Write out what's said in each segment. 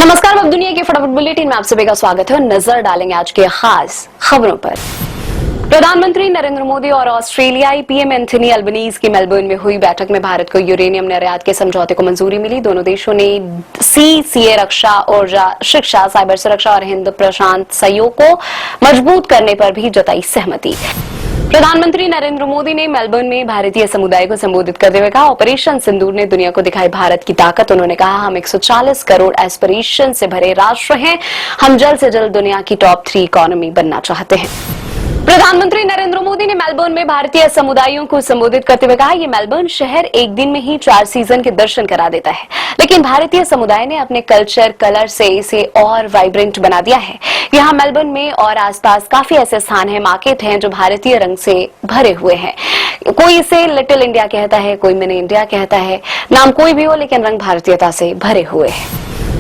नमस्कार, अब दुनिया के फटाफट बुलेटिन में आप सभी का स्वागत है। नजर डालेंगे आज के खास खबरों पर। प्रधानमंत्री नरेंद्र मोदी और ऑस्ट्रेलियाई पीएम एंथनी अल्बनीज की मेलबर्न में हुई बैठक में भारत को यूरेनियम निर्यात के समझौते को मंजूरी मिली। दोनों देशों ने सीसीए, रक्षा, ऊर्जा, शिक्षा, साइबर सुरक्षा और हिंद प्रशांत सहयोग को मजबूत करने पर भी जताई सहमति। प्रधानमंत्री नरेंद्र मोदी ने मेलबर्न में भारतीय समुदाय को संबोधित करते हुए कहा, ऑपरेशन सिंदूर ने दुनिया को दिखाई भारत की ताकत। उन्होंने कहा, हम 140 करोड़ एस्पिरेशन से भरे राष्ट्र हैं। हम जल्द से जल्द दुनिया की टॉप 3 इकोनॉमी बनना चाहते हैं। प्रधानमंत्री नरेंद्र मोदी ने मेलबर्न में भारतीय समुदायों को संबोधित करते हुए कहा, ये मेलबर्न शहर एक दिन में ही 4 सीजन के दर्शन करा देता है, लेकिन भारतीय समुदाय ने अपने कल्चर, कलर से इसे और वाइब्रेंट बना दिया है। यहाँ मेलबर्न में और आसपास काफी ऐसे स्थान हैं, मार्केट हैं जो भारतीय रंग से भरे हुए हैं। कोई इसे लिटिल इंडिया कहता है, कोई मिनी इंडिया कहता है, नाम कोई भी हो, लेकिन रंग भारतीयता से भरे हुए हैं।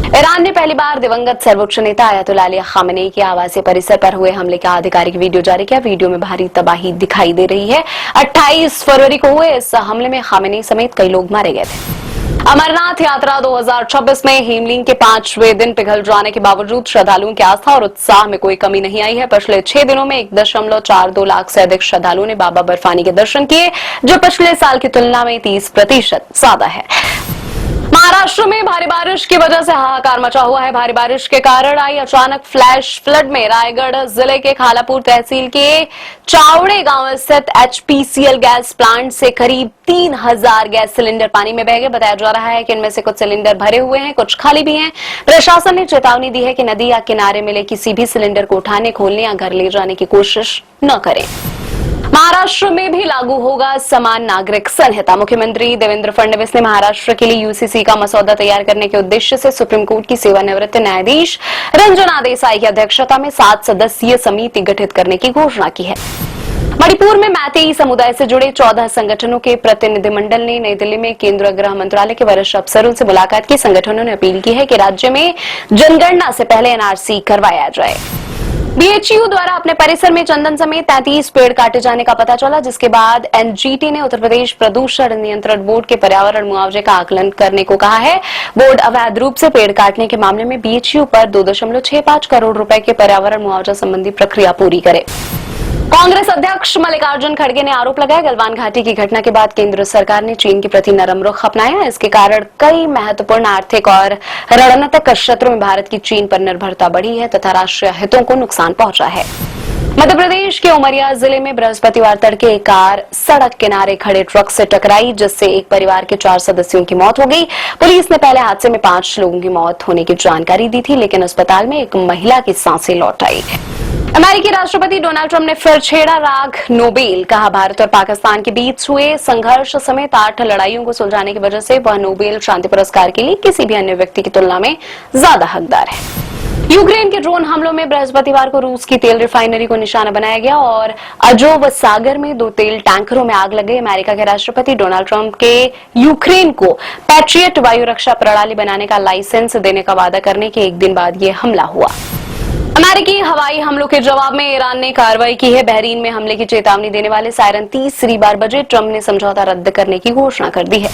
ईरान ने पहली बार दिवंगत सर्वोच्च नेता अयतुल्लाह अली खामेनी के आवासीय परिसर पर हुए हमले का आधिकारिक वीडियो जारी किया। वीडियो में भारी तबाही दिखाई दे रही है। 28 फरवरी को हुए इस हमले में खामेनी समेत कई लोग मारे गए थे। अमरनाथ यात्रा 2026 में हेमलिंग के 5वें दिन पिघल जाने के बावजूद श्रद्धालुओं की आस्था और उत्साह में कोई कमी नहीं आई है। पिछले 6 दिनों में 1.42 लाख से अधिक श्रद्धालुओं ने बाबा बर्फानी के दर्शन किए, जो पिछले साल की तुलना में 30% ज्यादा है। महाराष्ट्र में भारी बारिश की वजह से हाहाकार मचा हुआ है। भारी बारिश के कारण आई अचानक फ्लैश फ्लड में रायगढ़ जिले के खालापुर तहसील के चावड़े गांव स्थित एचपीसीएल गैस प्लांट से करीब 3000 गैस सिलेंडर पानी में बह गए। बताया जा रहा है कि इनमें से कुछ सिलेंडर भरे हुए हैं, कुछ खाली भी हैं। प्रशासन ने चेतावनी दी है कि नदी या किनारे मिले किसी भी सिलेंडर को उठाने, खोलने या घर ले जाने की कोशिश न करें। महाराष्ट्र में भी लागू होगा समान नागरिक संहिता। मुख्यमंत्री देवेंद्र फडणवीस ने महाराष्ट्र के लिए यूसीसी का मसौदा तैयार करने के उद्देश्य से सुप्रीम कोर्ट की सेवानिवृत्त न्यायाधीश रंजना देसाई की अध्यक्षता में 7 सदस्यीय समिति गठित करने की घोषणा की है। मणिपुर में मैतेई समुदाय से जुड़े 14 संगठनों के प्रतिनिधिमंडल ने नई दिल्ली में केंद्रीय गृह मंत्रालय के वरिष्ठ अफसरों से मुलाकात की। संगठनों ने अपील की है कि राज्य में जनगणना से पहले एनआरसी करवाया जाए। बीएचयू द्वारा अपने परिसर में चंदन समेत 33 पेड़ काटे जाने का पता चला, जिसके बाद एनजीटी ने उत्तर प्रदेश प्रदूषण नियंत्रण बोर्ड के पर्यावरण मुआवजे का आकलन करने को कहा है। बोर्ड अवैध रूप से पेड़ काटने के मामले में बीएचयू पर 2.65 करोड़ रुपए के पर्यावरण मुआवजा संबंधी प्रक्रिया पूरी करे। कांग्रेस अध्यक्ष मल्लिकार्जुन खड़गे ने आरोप लगाया, गलवान घाटी की घटना के बाद केंद्र सरकार ने चीन के प्रति नरम रुख अपनाया। इसके कारण कई महत्वपूर्ण आर्थिक और रणनीतिक क्षेत्रों में भारत की चीन पर निर्भरता बढ़ी है तथा राष्ट्रीय हितों को नुकसान पहुंचा है। मध्य प्रदेश के उमरिया जिले में बृहस्पतिवार तड़के एक कार सड़क किनारे खड़े ट्रक से टकराई, जिससे एक परिवार के 4 सदस्यों की मौत हो गई। पुलिस ने पहले हादसे में 5 लोगों की मौत होने की जानकारी दी थी, लेकिन अस्पताल में एक महिला की सांसें लौट आई। अमेरिकी राष्ट्रपति डोनाल्ड ट्रंप ने फिर छेड़ा राग नोबेल। कहा, भारत और पाकिस्तान के बीच हुए संघर्ष समेत 8 लड़ाइयों को सुलझाने की वजह से वह नोबेल शांति पुरस्कार के लिए किसी भी अन्य व्यक्ति की तुलना में ज्यादा हकदार है। यूक्रेन के ड्रोन हमलों में बृहस्पतिवार को रूस की तेल रिफाइनरी को निशाना बनाया गया और अजोव सागर में 2 तेल टैंकरों में आग लग गई। अमेरिका के राष्ट्रपति डोनाल्ड ट्रंप के यूक्रेन को पैट्रियट वायु रक्षा प्रणाली बनाने का लाइसेंस देने का वादा करने के एक दिन बाद यह हमला हुआ। अमेरिकी हवाई हमलों के जवाब में ईरान ने कार्रवाई की है। बहरीन में हमले की चेतावनी देने वाले सायरन तीसरी बार बजे। ट्रंप ने समझौता रद्द करने की घोषणा कर दी है।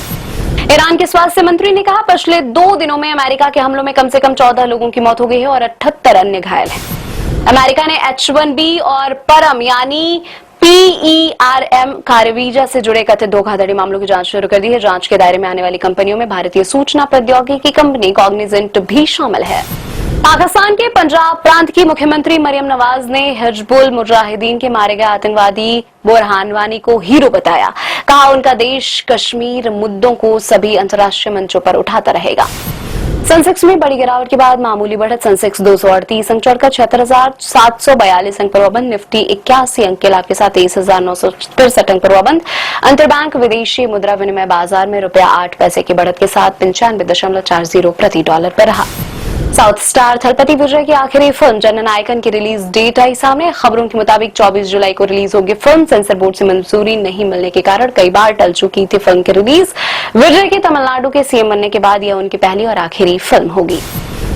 ईरान के स्वास्थ्य मंत्री ने कहा, पिछले 2 दिनों में अमेरिका के हमलों में कम से कम 14 लोगों की मौत हो गई है और 78 अन्य घायल हैं। अमेरिका ने H-1B और परम यानी PERM कार्यवीजा से जुड़े कथित धोखाधड़ी मामलों की जांच शुरू कर दी है। जांच के दायरे में आने वाली कंपनियों में भारतीय सूचना प्रौद्योगिकी कंपनी कॉग्निजेंट भी शामिल है। पाकिस्तान के पंजाब प्रांत की मुख्यमंत्री मरियम नवाज ने हिजबुल मुजाहिदीन के मारे गए आतंकवादी बुरहान वानी को हीरो बताया। कहा, उनका देश कश्मीर मुद्दों को सभी अंतर्राष्ट्रीय मंचों पर उठाता रहेगा। सेंसेक्स में बड़ी गिरावट के बाद मामूली बढ़त। सेंसेक्स 238 अंक चढ़कर 76,742 अंक पर हुआ बंद। निफ्टी 81 अंक के लाभ के साथ 23,963 अंक पर हुआ बंद। अंतरबैंक विदेशी मुद्रा विनिमय बाजार में ₹8 की बढ़त के साथ 95.40 प्रति डॉलर पर रहा। साउथ स्टार थलपति विजय की आखिरी फिल्म जननायकन की रिलीज डेट आई सामने। खबरों के मुताबिक 24 जुलाई को रिलीज होगी फिल्म। सेंसर बोर्ड से मंजूरी नहीं मिलने के कारण कई बार टल चुकी थी फिल्म की रिलीज। विजय के तमिलनाडु के सीएम बनने के बाद यह उनकी पहली और आखिरी फिल्म होगी।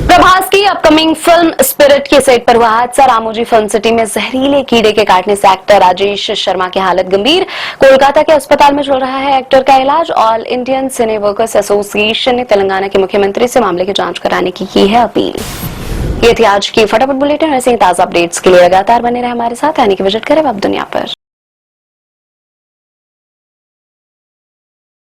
प्रभास की अपकमिंग फिल्म स्पिरिट के सेट पर हुआ हादसा। रामोजी फिल्म सिटी में जहरीले कीड़े के काटने से एक्टर राजेश शर्मा की हालत गंभीर। कोलकाता के अस्पताल में चल रहा है एक्टर का इलाज। ऑल इंडियन सिने वर्कर्स एसोसिएशन ने तेलंगाना के मुख्यमंत्री से मामले की जांच कराने की है अपील। ये थी आज की फटाफट बुलेटिन। ऐसे ही ताजा अपडेट्स के लिए लगातार बने रहे हमारे साथ, यानी कि विजिट करें वेब दुनिया पर।